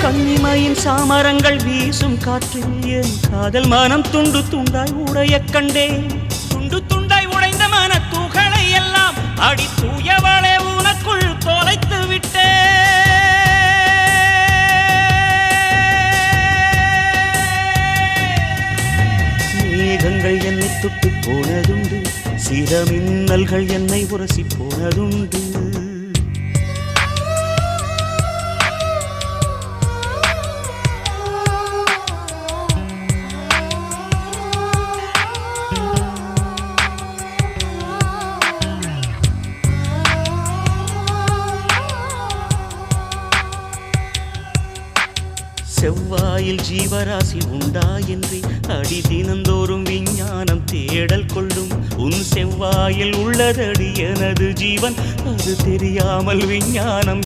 கண்ணிமையின் சாமரங்கள் வீசும் காற்றில் என் காதல் மனம் துண்டு துண்டாய் உடைய கண்டேன். துண்டு துண்டாய் உடைந்த மன துகளை எல்லாம் அடி தூயவளே உனக்குள் தொலைத்து விட்டேன். மேகங்கள் என்னை தொட்டு போனதுண்டு, சில மின்னல்கள் என்னை உரசி போனதுண்டு. செவ்வாயில் ஜீவராசி உண்டா என்று அடி தினந்தோறும் விஞ்ஞானம் தேடல் கொள்ளும். உன் செவ்வாயில் உள்ளதடி எனது ஜீவன், அது தெரியாமல் விஞ்ஞானம்